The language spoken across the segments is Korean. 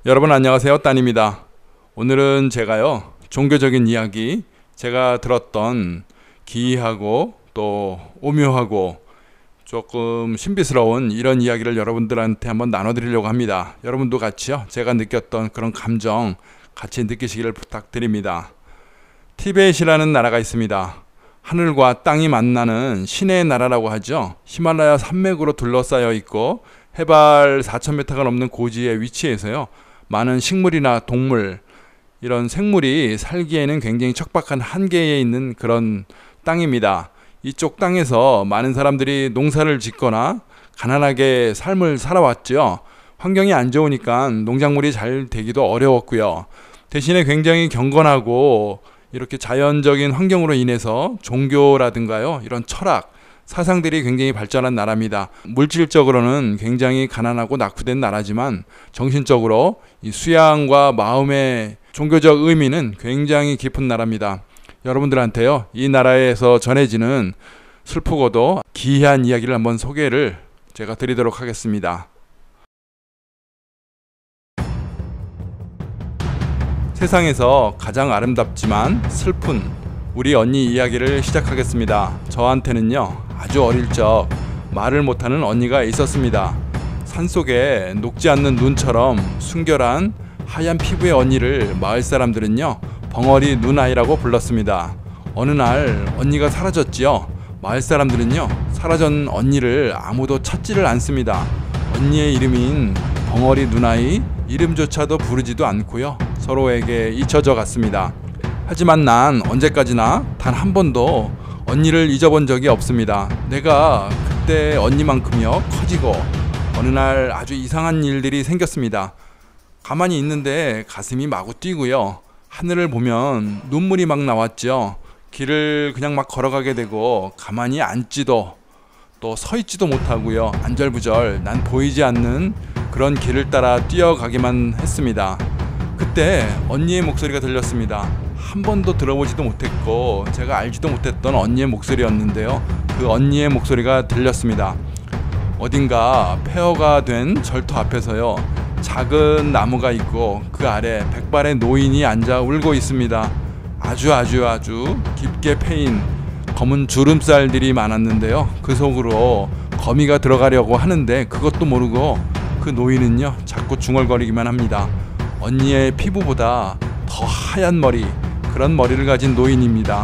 여러분 안녕하세요, 따님입니다. 오늘은 제가요 종교적인 이야기, 제가 들었던 기이하고 또 오묘하고 조금 신비스러운 이런 이야기를 여러분들한테 한번 나눠드리려고 합니다. 여러분도 같이요 제가 느꼈던 그런 감정 같이 느끼시기를 부탁드립니다. 티벳이라는 나라가 있습니다. 하늘과 땅이 만나는 신의 나라라고 하죠. 히말라야 산맥으로 둘러싸여 있고 해발 4,000m가 넘는 고지에 위치해서요 많은 식물이나 동물, 이런 생물이 살기에는 굉장히 척박한 한계에 있는 그런 땅입니다. 이쪽 땅에서 많은 사람들이 농사를 짓거나 가난하게 삶을 살아왔죠. 환경이 안 좋으니까 농작물이 잘 되기도 어려웠고요. 대신에 굉장히 경건하고 이렇게 자연적인 환경으로 인해서 종교라든가요 이런 철학, 사상들이 굉장히 발전한 나라입니다. 물질적으로는 굉장히 가난하고 낙후된 나라지만 정신적으로 이 수양과 마음의 종교적 의미는 굉장히 깊은 나라입니다. 여러분들한테요 이 나라에서 전해지는 슬프고도 기이한 이야기를 한번 소개를 제가 드리도록 하겠습니다. 세상에서 가장 아름답지만 슬픈 우리 언니 이야기를 시작하겠습니다. 저한테는요 아주 어릴 적 말을 못하는 언니가 있었습니다. 산속에 녹지 않는 눈처럼 순결한 하얀 피부의 언니를 마을 사람들은요 벙어리 누나이라고 불렀습니다. 어느 날 언니가 사라졌지요. 마을 사람들은요 사라진 언니를 아무도 찾지를 않습니다. 언니의 이름인 벙어리 누나이, 이름조차도 부르지도 않고요 서로에게 잊혀져 갔습니다. 하지만 난 언제까지나 단 한 번도 언니를 잊어본 적이 없습니다. 내가 그때 언니만큼요 커지고 어느 날 아주 이상한 일들이 생겼습니다. 가만히 있는데 가슴이 마구 뛰고요. 하늘을 보면 눈물이 막 나왔죠. 길을 그냥 막 걸어가게 되고 가만히 앉지도 또 서 있지도 못하고요. 안절부절 난 보이지 않는 그런 길을 따라 뛰어가기만 했습니다. 그때 언니의 목소리가 들렸습니다. 한 번도 들어보지도 못했고 제가 알지도 못했던 언니의 목소리였는데요. 그 언니의 목소리가 들렸습니다. 어딘가 폐허가 된 절터 앞에서요 작은 나무가 있고 그 아래 백발의 노인이 앉아 울고 있습니다. 아주 깊게 패인 검은 주름살들이 많았는데요. 그 속으로 거미가 들어가려고 하는데 그것도 모르고 그 노인은요 자꾸 중얼거리기만 합니다. 언니의 피부보다 더 하얀 머리, 그런 머리를 가진 노인입니다.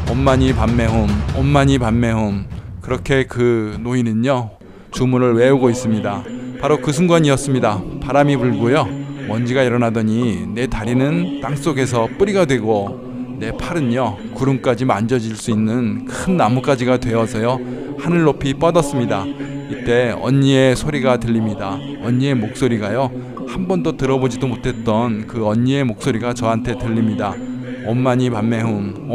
엄마니 밤매홈 그렇게 그 노인은요 주문을 외우고 있습니다. 바로 그 순간이었습니다. 바람이 불고요 먼지가 일어나더니 내 다리는 땅속에서 뿌리가 되고 내 팔은요 구름까지 만져질 수 있는 큰 나뭇가지가 되어서요 하늘 높이 뻗었습니다. 이때 언니의 소리가 들립니다. 언니의 목소리가요 한 번도 들어보지도 못했던 그 언니의 목소리가 저한테 들립니다. 엄마니 밤매홈.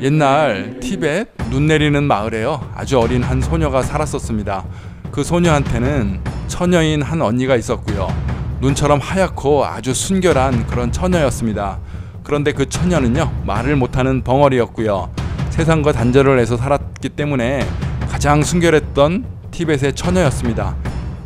옛날 티벳 눈 내리는 마을에요 아주 어린 한 소녀가 살았었습니다. 그 소녀한테는 처녀인 한 언니가 있었고요. 눈처럼 하얗고 아주 순결한 그런 처녀였습니다. 그런데 그 처녀는요 말을 못하는 벙어리였고요. 세상과 단절을 해서 살았기 때문에 가장 순결했던 티벳의 처녀였습니다.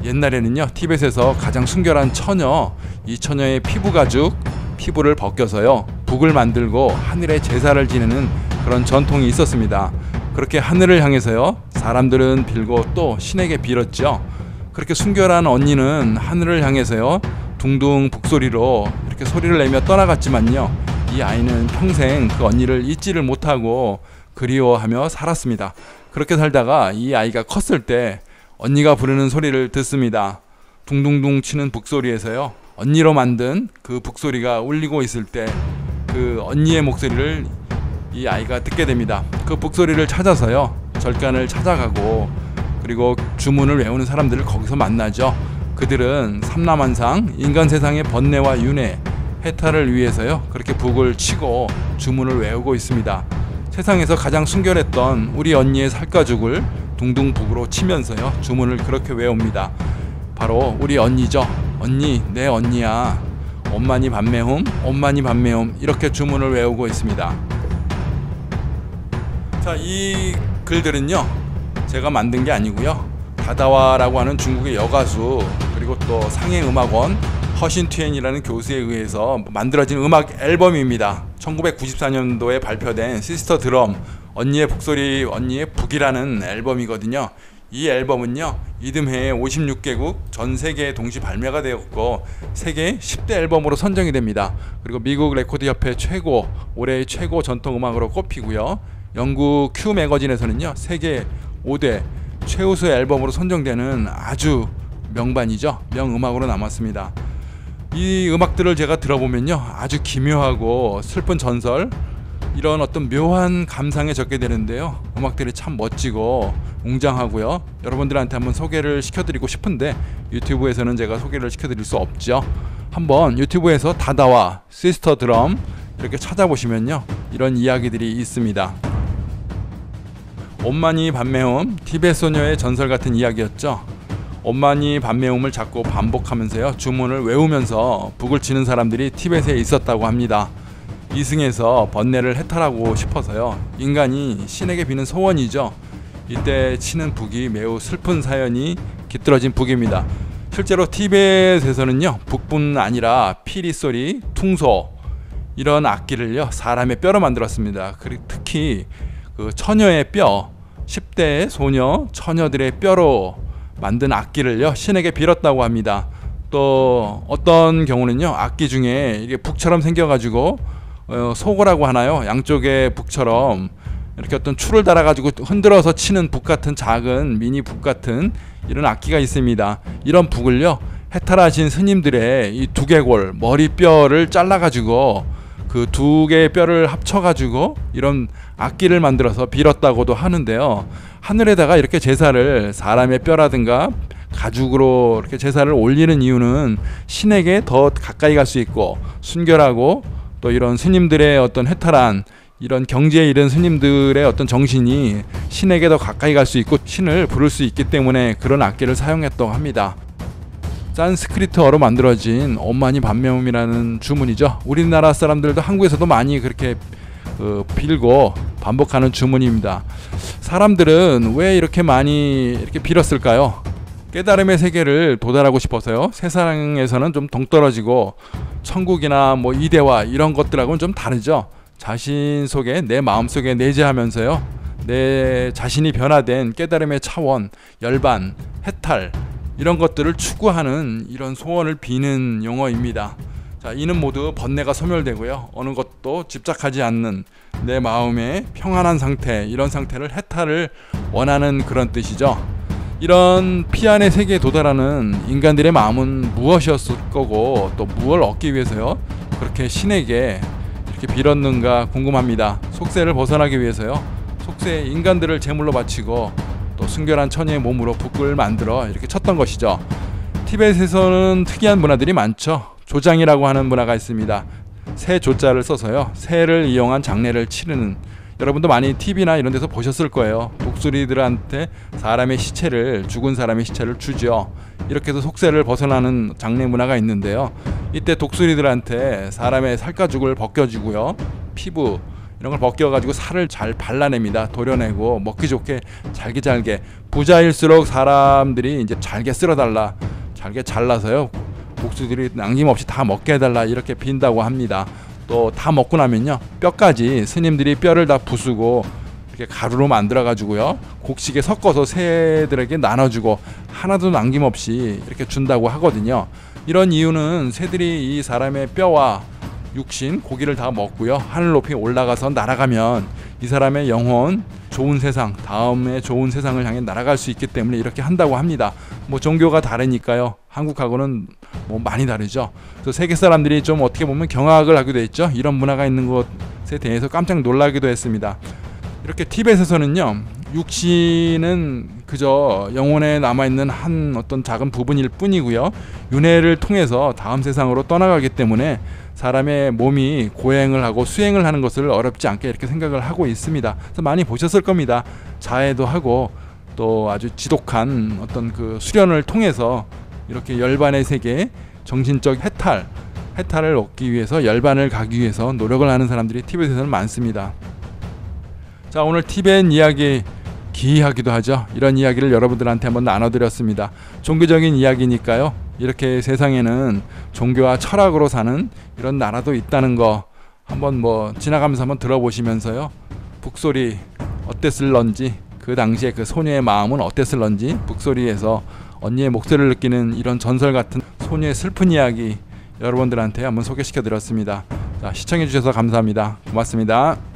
옛날에는요 티벳에서 가장 순결한 처녀, 이 처녀의 피부 가죽, 피부를 벗겨서요 북을 만들고 하늘에 제사를 지내는 그런 전통이 있었습니다. 그렇게 하늘을 향해서요 사람들은 빌고 또 신에게 빌었죠. 그렇게 순결한 언니는 하늘을 향해서요 둥둥 북소리로 이렇게 소리를 내며 떠나갔지만요 이 아이는 평생 그 언니를 잊지를 못하고 그리워하며 살았습니다. 그렇게 살다가 이 아이가 컸을 때 언니가 부르는 소리를 듣습니다. 둥둥둥 치는 북소리에서요 언니로 만든 그 북소리가 울리고 있을 때 그 언니의 목소리를 이 아이가 듣게 됩니다. 그 북소리를 찾아서요 절간을 찾아가고 그리고 주문을 외우는 사람들을 거기서 만나죠. 그들은 삼라만상 인간 세상의 번뇌와 윤회, 해탈을 위해서요 그렇게 북을 치고 주문을 외우고 있습니다. 세상에서 가장 순결했던 우리 언니의 살가죽을 둥둥 북으로 치면서요 주문을 그렇게 외웁니다. 바로 우리 언니죠. 언니, 내 언니야. 엄마니 밤매홈 이렇게 주문을 외우고 있습니다. 자, 이 글들은요 제가 만든 게 아니고요 다다와라고 하는 중국의 여가수, 그리고 또 상해음악원 허신투엔이라는 교수에 의해서 만들어진 음악 앨범입니다. 1994년도에 발표된 시스터 드럼, 언니의 북소리 언니의 북이라는 앨범이거든요. 이 앨범은요, 이듬해 56개국 전 세계에 동시 발매가 되었고 세계 10대 앨범으로 선정이 됩니다. 그리고 미국 레코드 협회 최고, 올해의 최고 전통 음악으로 꼽히고요. 영국 큐 매거진에서는요, 세계 5대 최우수 앨범으로 선정되는 아주 명반이죠. 명음악으로 남았습니다. 이 음악들을 제가 들어보면요, 아주 기묘하고 슬픈 전설, 이런 어떤 묘한 감상에 적게 되는데요. 음악들이 참 멋지고 웅장하고요. 여러분들한테 한번 소개를 시켜드리고 싶은데 유튜브에서는 제가 소개를 시켜드릴 수 없죠. 한번 유튜브에서 다다와 시스터 드럼 이렇게 찾아보시면요, 이런 이야기들이 있습니다. 옴마니 반매움, 티베트 소녀의 전설 같은 이야기였죠. 옴마니 반매움을 자꾸 반복하면서요, 주문을 외우면서 북을 치는 사람들이 티베트에 있었다고 합니다. 이승에서 번뇌를 해탈하고 싶어서요, 인간이 신에게 비는 소원이죠. 이때 치는 북이 매우 슬픈 사연이 깃들어진 북입니다. 실제로 티베트에서는요, 북뿐 아니라 피리 소리, 퉁소 이런 악기를요, 사람의 뼈로 만들었습니다. 그리고 특히 그 처녀의 뼈, 10대 소녀, 처녀들의 뼈로 만든 악기를요, 신에게 빌었다고 합니다. 또 어떤 경우는요, 악기 중에 이게 북처럼 생겨가지고 소고라고 하나요? 양쪽에 북처럼 이렇게 어떤 줄을 달아가지고 흔들어서 치는 북 같은 작은 미니 북 같은 이런 악기가 있습니다. 이런 북을요, 해탈하신 스님들의 이 두개골 머리뼈를 잘라가지고 그 두 개의 뼈를 합쳐가지고 이런 악기를 만들어서 빌었다고도 하는데요. 하늘에다가 이렇게 제사를, 사람의 뼈라든가 가죽으로 이렇게 제사를 올리는 이유는 신에게 더 가까이 갈 수 있고, 순결하고 또 이런 스님들의 어떤 해탈한 이런 경지에 이른 스님들의 어떤 정신이 신에게 더 가까이 갈 수 있고 신을 부를 수 있기 때문에 그런 악기를 사용했다고 합니다. 산스크리트어로 만들어진 옴마니 반매움이라는 주문이죠. 우리나라 사람들도 한국에서도 많이 그렇게 빌고 반복하는 주문입니다. 사람들은 왜 이렇게 많이 이렇게 빌었을까요? 깨달음의 세계를 도달하고 싶어서요. 세상에서는 좀 동떨어지고 천국이나 뭐 이대와 이런 것들하고는 좀 다르죠. 자신 속에, 내 마음속에 내재하면서요, 내 자신이 변화된 깨달음의 차원, 열반, 해탈 이런 것들을 추구하는 이런 소원을 비는 용어입니다. 자, 이는 모두 번뇌가 소멸되고요, 어느 것도 집착하지 않는 내 마음의 평안한 상태, 이런 상태를 해탈을 원하는 그런 뜻이죠. 이런 피안의 세계에 도달하는 인간들의 마음은 무엇이었을 거고 또 무엇을 얻기 위해서요, 그렇게 신에게 이렇게 빌었는가 궁금합니다. 속세를 벗어나기 위해서요, 속세 인간들을 제물로 바치고 또 순결한 처녀의 몸으로 북을 만들어 이렇게 쳤던 것이죠. 티베트에서는 특이한 문화들이 많죠. 조장이라고 하는 문화가 있습니다. 새 조자를 써서요, 새를 이용한 장례를 치르는, 여러분도 많이 TV나 이런 데서 보셨을 거예요. 독수리들한테 사람의 시체를, 죽은 사람의 시체를 주죠. 이렇게 해서 속세를 벗어나는 장례 문화가 있는데요, 이때 독수리들한테 사람의 살가죽을 벗겨주고요, 피부 이런 걸 벗겨가지고 살을 잘 발라냅니다. 도려내고 먹기 좋게 잘게 부자일수록 사람들이 이제 잘게 쓸어달라, 잘게 잘라서요, 독수리들이 남김없이 다 먹게 해달라 이렇게 빈다고 합니다. 또 다 먹고 나면요, 뼈까지 스님들이 뼈를 다 부수고 이렇게 가루로 만들어 가지고요, 곡식에 섞어서 새들에게 나눠주고 하나도 남김없이 이렇게 준다고 하거든요. 이런 이유는 새들이 이 사람의 뼈와 육신, 고기를 다 먹고요, 하늘 높이 올라가서 날아가면 이 사람의 영혼, 좋은 세상, 다음에 좋은 세상을 향해 날아갈 수 있기 때문에 이렇게 한다고 합니다. 뭐 종교가 다르니까요, 한국하고는 뭐 많이 다르죠. 그래서 세계 사람들이 좀 어떻게 보면 경악을 하기도 했죠. 이런 문화가 있는 것에 대해서 깜짝 놀라기도 했습니다. 이렇게 티베트에서는요, 육신은 그저 영혼에 남아있는 한 어떤 작은 부분일 뿐이고요, 윤회를 통해서 다음 세상으로 떠나가기 때문에 사람의 몸이 고행을 하고 수행을 하는 것을 어렵지 않게 이렇게 생각을 하고 있습니다. 그래서 많이 보셨을 겁니다. 자해도 하고 또 아주 지독한 어떤 그 수련을 통해서 이렇게 열반의 세계, 정신적 해탈을 얻기 위해서, 열반을 가기 위해서 노력을 하는 사람들이 티베트에서는 많습니다. 자, 오늘 티베트 이야기 기이하기도 하죠. 이런 이야기를 여러분들한테 한번 나눠드렸습니다. 종교적인 이야기니까요. 이렇게 세상에는 종교와 철학으로 사는 이런 나라도 있다는 거 한번 뭐 지나가면서 한번 들어보시면서요. 북소리 어땠을런지, 그 당시에 그 소녀의 마음은 어땠을런지, 북소리에서 언니의 목소리를 느끼는 이런 전설 같은 소녀의 슬픈 이야기 여러분들한테 한번 소개시켜 드렸습니다. 자, 시청해 주셔서 감사합니다. 고맙습니다.